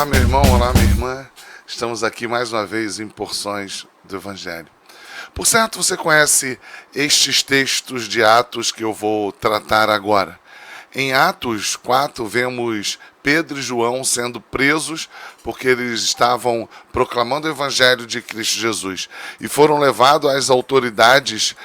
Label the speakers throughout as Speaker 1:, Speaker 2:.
Speaker 1: Olá, meu irmão, olá, minha irmã. Estamos aqui mais uma vez em porções do Evangelho. Por certo, você conhece estes textos de Atos que eu vou tratar agora. Em Atos 4, vemos Pedro e João sendo presos porque eles estavam proclamando o Evangelho de Cristo Jesus e foram levados às autoridades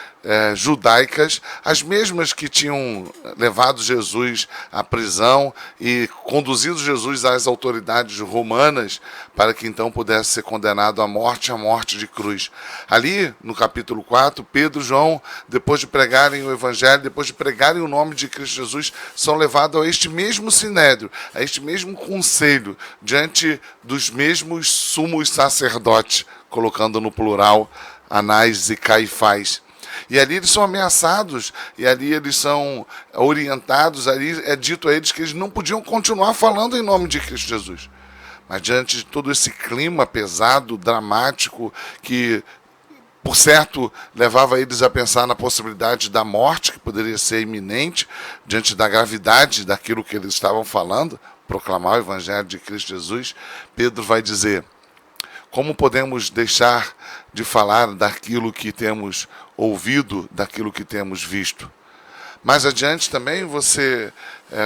Speaker 1: judaicas, as mesmas que tinham levado Jesus à prisão e conduzido Jesus às autoridades romanas para que então pudesse ser condenado à morte de cruz. Ali, no capítulo 4, Pedro e João, depois de pregarem o Evangelho, depois de pregarem o nome de Cristo Jesus, são levados a este mesmo sinédrio, a este mesmo conselho, diante dos mesmos sumos sacerdotes, colocando no plural Anás e Caifás. E ali eles são ameaçados, e ali eles são orientados, ali é dito a eles que eles não podiam continuar falando em nome de Cristo Jesus. Mas diante de todo esse clima pesado, dramático, que, por certo, levava eles a pensar na possibilidade da morte, que poderia ser iminente, diante da gravidade daquilo que eles estavam falando, proclamar o Evangelho de Cristo Jesus, Pedro vai dizer: como podemos deixar de falar daquilo que temos ouvido, daquilo que temos visto? Mais adiante também,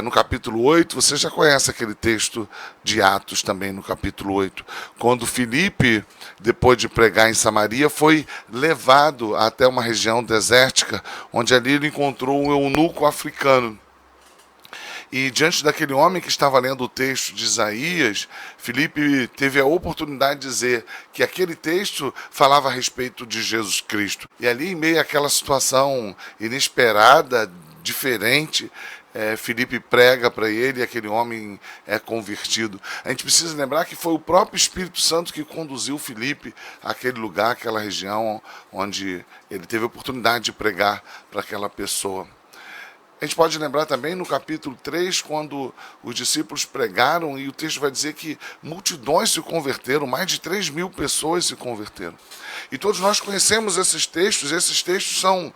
Speaker 1: no capítulo 8, você já conhece aquele texto de Atos também no capítulo 8, quando Filipe, depois de pregar em Samaria, foi levado até uma região desértica, onde ali ele encontrou um eunuco africano. E diante daquele homem que estava lendo o texto de Isaías, Filipe teve a oportunidade de dizer que aquele texto falava a respeito de Jesus Cristo. E ali, em meio àquela situação inesperada, diferente, Filipe prega para ele e aquele homem é convertido. A gente precisa lembrar que foi o próprio Espírito Santo que conduziu Filipe àquele lugar, àquela região onde ele teve a oportunidade de pregar para aquela pessoa. A gente pode lembrar também no capítulo 3, quando os discípulos pregaram, e o texto vai dizer que multidões se converteram, mais de 3.000 pessoas se converteram. E todos nós conhecemos esses textos são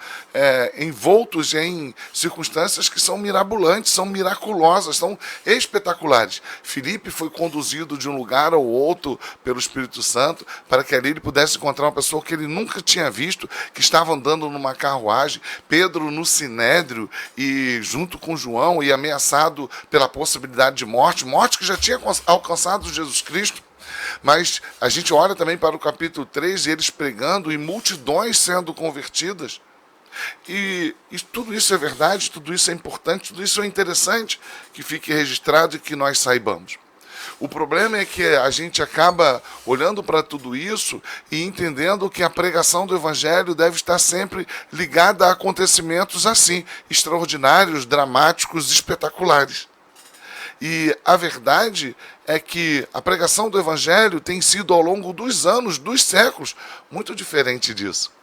Speaker 1: envoltos em circunstâncias que são mirabolantes, são miraculosas, são espetaculares. Filipe foi conduzido de um lugar ao outro pelo Espírito Santo, para que ali ele pudesse encontrar uma pessoa que ele nunca tinha visto, que estava andando numa carruagem, Pedro no sinédrio, e junto com João, e ameaçado pela possibilidade de morte que já tinha alcançado Jesus Cristo. Mas a gente olha também para o capítulo 3, e eles pregando e multidões sendo convertidas. E tudo isso é verdade, tudo isso é importante, tudo isso é interessante que fique registrado e que nós saibamos. O problema é que a gente acaba olhando para tudo isso e entendendo que a pregação do Evangelho deve estar sempre ligada a acontecimentos assim, extraordinários, dramáticos, espetaculares. E a verdade é que a pregação do Evangelho tem sido, ao longo dos anos, dos séculos, muito diferente disso.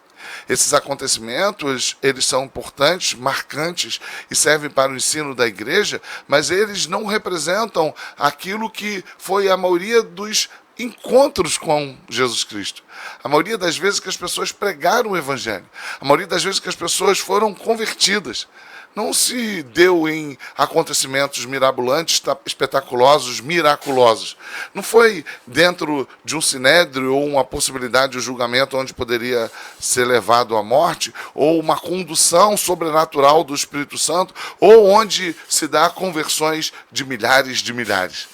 Speaker 1: Esses acontecimentos, eles são importantes, marcantes e servem para o ensino da igreja, mas eles não representam aquilo que foi a maioria dos encontros com Jesus Cristo. A maioria das vezes que as pessoas pregaram o Evangelho, a maioria das vezes que as pessoas foram convertidas, não se deu em acontecimentos mirabolantes, espetaculosos, miraculosos. Não foi dentro de um sinédrio ou uma possibilidade de julgamento onde poderia ser levado à morte, ou uma condução sobrenatural do Espírito Santo, ou onde se dá conversões de milhares.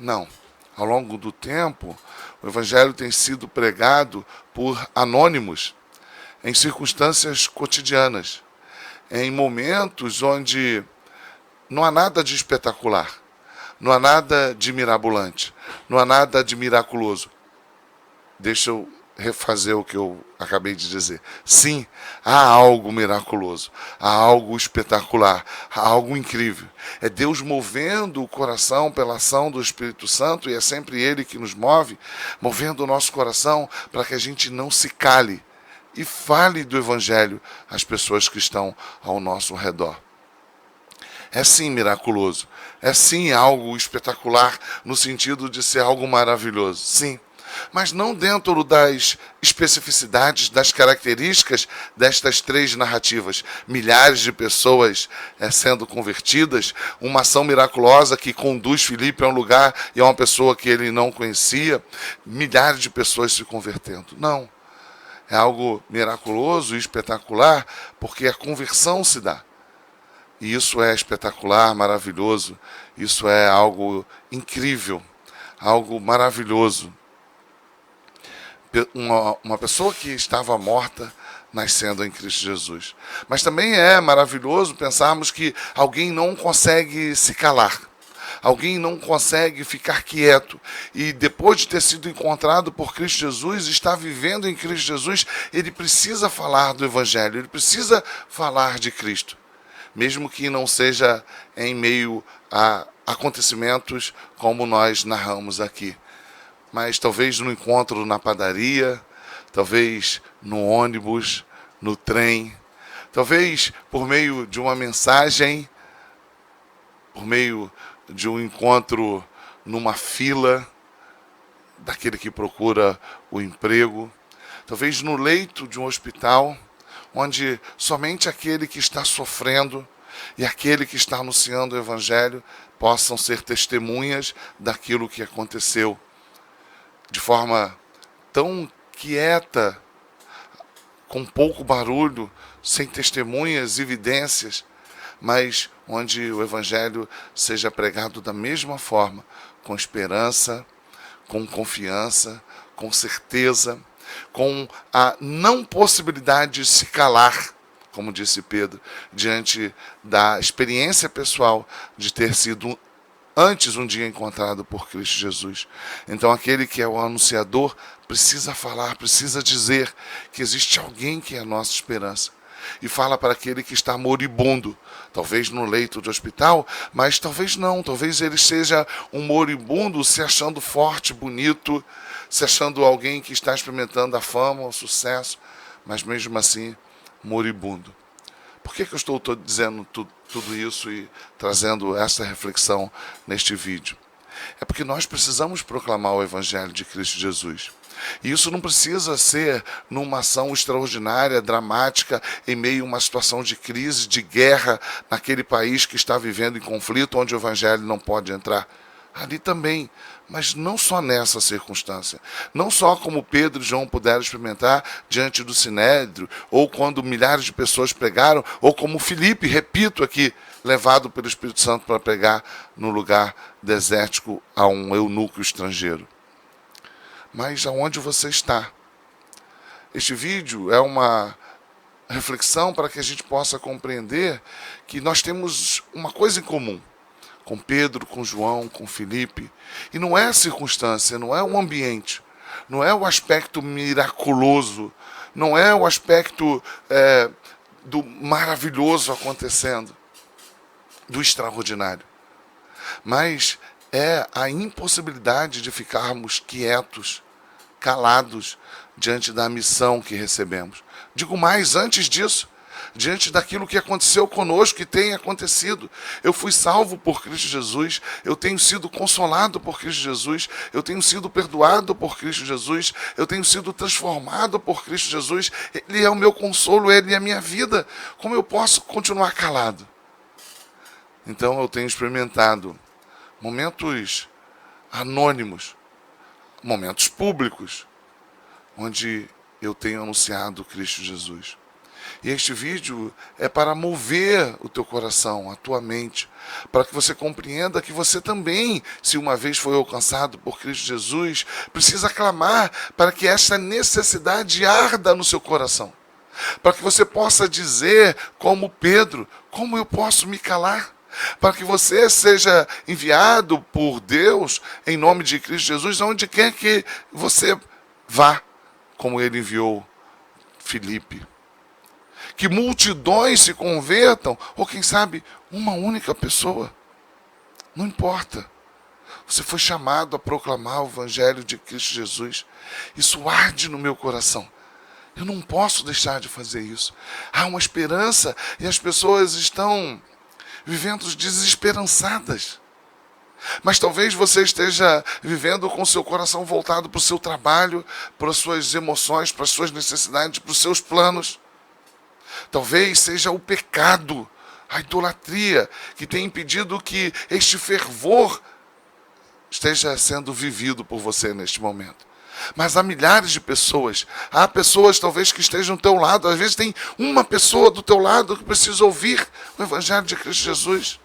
Speaker 1: Não. Ao longo do tempo, o Evangelho tem sido pregado por anônimos, em circunstâncias cotidianas, em momentos onde não há nada de espetacular, não há nada de mirabolante, não há nada de miraculoso. Deixa eu refazer o que eu acabei de dizer. Sim, há algo miraculoso, há algo espetacular, há algo incrível. É Deus movendo o coração pela ação do Espírito Santo, e é sempre Ele que nos move, movendo o nosso coração para que a gente não se cale e fale do Evangelho às pessoas que estão ao nosso redor. É sim miraculoso, é sim algo espetacular, no sentido de ser algo maravilhoso, sim. mas não dentro das especificidades, das características destas três narrativas. Milhares de pessoas sendo convertidas, uma ação miraculosa que conduz Filipe a um lugar e a uma pessoa que ele não conhecia, milhares de pessoas se convertendo. Não. É algo miraculoso e espetacular, porque a conversão se dá. E isso é espetacular, maravilhoso. Isso é algo incrível, algo maravilhoso. Uma pessoa que estava morta nascendo em Cristo Jesus. Mas também é maravilhoso pensarmos que alguém não consegue se calar. Alguém não consegue ficar quieto e depois de ter sido encontrado por Cristo Jesus, está vivendo em Cristo Jesus, ele precisa falar do Evangelho, ele precisa falar de Cristo, mesmo que não seja em meio a acontecimentos como nós narramos aqui, mas talvez no encontro na padaria, talvez no ônibus, no trem, talvez por meio de uma mensagem, por meio de um encontro numa fila daquele que procura o emprego, talvez no leito de um hospital, onde somente aquele que está sofrendo e aquele que está anunciando o Evangelho possam ser testemunhas daquilo que aconteceu, de forma tão quieta, com pouco barulho, sem testemunhas, evidências, mas onde o Evangelho seja pregado da mesma forma, com esperança, com confiança, com certeza, com a não possibilidade de se calar, como disse Pedro, diante da experiência pessoal de ter sido antes um dia encontrado por Cristo Jesus. Então aquele que é o anunciador precisa falar, precisa dizer que existe alguém que é a nossa esperança. E fala para aquele que está moribundo, talvez no leito de hospital, mas talvez não, talvez ele seja um moribundo se achando forte, bonito, se achando alguém que está experimentando a fama, o sucesso, mas mesmo assim moribundo. Por que eu estou dizendo tudo isso e trazendo essa reflexão neste vídeo? É porque nós precisamos proclamar o Evangelho de Cristo Jesus. E isso não precisa ser numa ação extraordinária, dramática, em meio a uma situação de crise, de guerra, naquele país que está vivendo em conflito, onde o Evangelho não pode entrar. Ali também, mas não só nessa circunstância. Não só como Pedro e João puderam experimentar diante do Sinédrio, ou quando milhares de pessoas pregaram, ou como Filipe, repito aqui, levado pelo Espírito Santo para pregar no lugar desértico a um eunuco estrangeiro. Mas aonde você está? Este vídeo é uma reflexão para que a gente possa compreender que nós temos uma coisa em comum com Pedro, com João, com Filipe, e não é a circunstância, não é o ambiente, não é o aspecto miraculoso, não é o aspecto do maravilhoso acontecendo, do extraordinário, mas é a impossibilidade de ficarmos quietos, calados, diante da missão que recebemos. Digo mais, antes disso, diante daquilo que aconteceu conosco, que tem acontecido. Eu fui salvo por Cristo Jesus, eu tenho sido consolado por Cristo Jesus, eu tenho sido perdoado por Cristo Jesus, eu tenho sido transformado por Cristo Jesus, Ele é o meu consolo, Ele é a minha vida. Como eu posso continuar calado? Então eu tenho experimentado momentos anônimos, momentos públicos, onde eu tenho anunciado Cristo Jesus. E este vídeo é para mover o teu coração, a tua mente, para que você compreenda que você também, se uma vez foi alcançado por Cristo Jesus, precisa clamar para que esta necessidade arda no seu coração. Para que você possa dizer, como Pedro, como eu posso me calar? Para que você seja enviado por Deus, em nome de Cristo Jesus, aonde quer que você vá, como Ele enviou Filipe. Que multidões se convertam, ou quem sabe, uma única pessoa. Não importa. Você foi chamado a proclamar o Evangelho de Cristo Jesus. Isso arde no meu coração. Eu não posso deixar de fazer isso. Há uma esperança e as pessoas estão vivendo desesperançadas. Mas talvez você esteja vivendo com seu coração voltado para o seu trabalho, para as suas emoções, para as suas necessidades, para os seus planos. Talvez seja o pecado, a idolatria, que tem impedido que este fervor esteja sendo vivido por você neste momento. Mas há milhares de pessoas, há pessoas talvez que estejam ao teu lado, às vezes tem uma pessoa do teu lado que precisa ouvir o Evangelho de Cristo Jesus.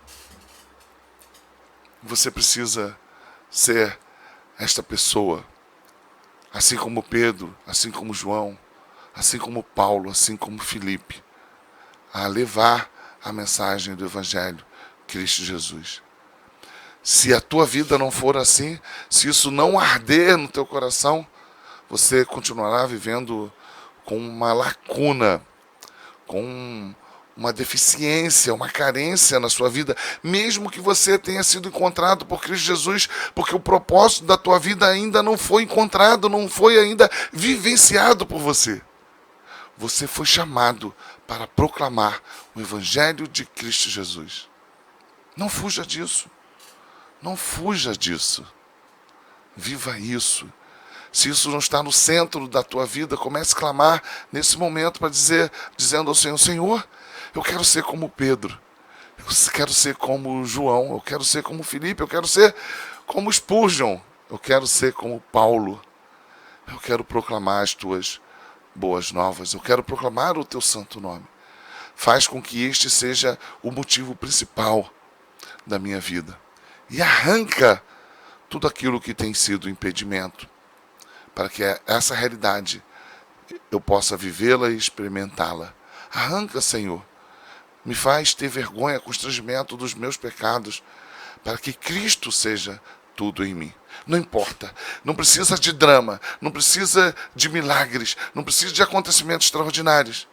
Speaker 1: Você precisa ser esta pessoa, assim como Pedro, assim como João, assim como Paulo, assim como Filipe, a levar a mensagem do Evangelho de Cristo Jesus. Se a tua vida não for assim, se isso não arder no teu coração, você continuará vivendo com uma lacuna, com uma deficiência, uma carência na sua vida, mesmo que você tenha sido encontrado por Cristo Jesus, porque o propósito da tua vida ainda não foi encontrado, não foi ainda vivenciado por você. Você foi chamado para proclamar o Evangelho de Cristo Jesus. Não fuja disso. Não fuja disso. Viva isso. Se isso não está no centro da tua vida, comece a clamar nesse momento para dizendo ao Senhor, Senhor, eu quero ser como Pedro, eu quero ser como João, eu quero ser como Filipe, eu quero ser como Spurgeon, eu quero ser como Paulo, eu quero proclamar as tuas boas novas, eu quero proclamar o teu santo nome. Faz com que este seja o motivo principal da minha vida. E arranca tudo aquilo que tem sido impedimento, para que essa realidade eu possa vivê-la e experimentá-la. Arranca, Senhor. Me faz ter vergonha, constrangimento dos meus pecados, para que Cristo seja tudo em mim. Não importa, não precisa de drama, não precisa de milagres, não precisa de acontecimentos extraordinários,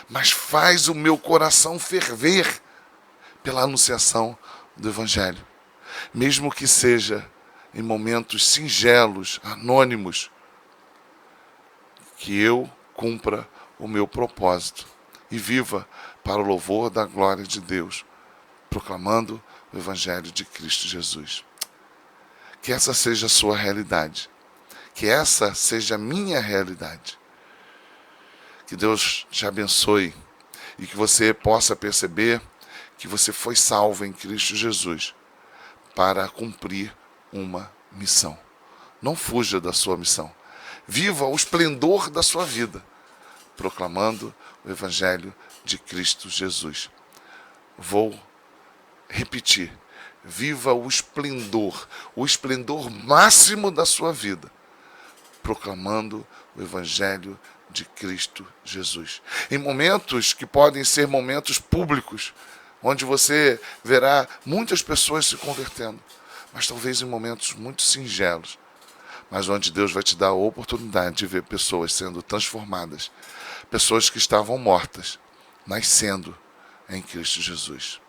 Speaker 1: mas faz o meu coração ferver pela anunciação do Evangelho. Mesmo que seja em momentos singelos, anônimos, que eu cumpra o meu propósito e viva para o louvor da glória de Deus, proclamando o Evangelho de Cristo Jesus. Que essa seja a sua realidade. Que essa seja a minha realidade. Que Deus te abençoe e que você possa perceber que você foi salvo em Cristo Jesus para cumprir uma missão. Não fuja da sua missão. Viva o esplendor da sua vida, proclamando o Evangelho de Cristo Jesus. Vou repetir. Viva o esplendor máximo da sua vida, proclamando o Evangelho de Cristo Jesus. Em momentos que podem ser momentos públicos, onde você verá muitas pessoas se convertendo, mas talvez em momentos muito singelos, mas onde Deus vai te dar a oportunidade de ver pessoas sendo transformadas, pessoas que estavam mortas, nascendo em Cristo Jesus.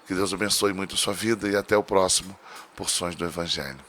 Speaker 1: Que Deus abençoe muito a sua vida e até o próximo Porções do Evangelho.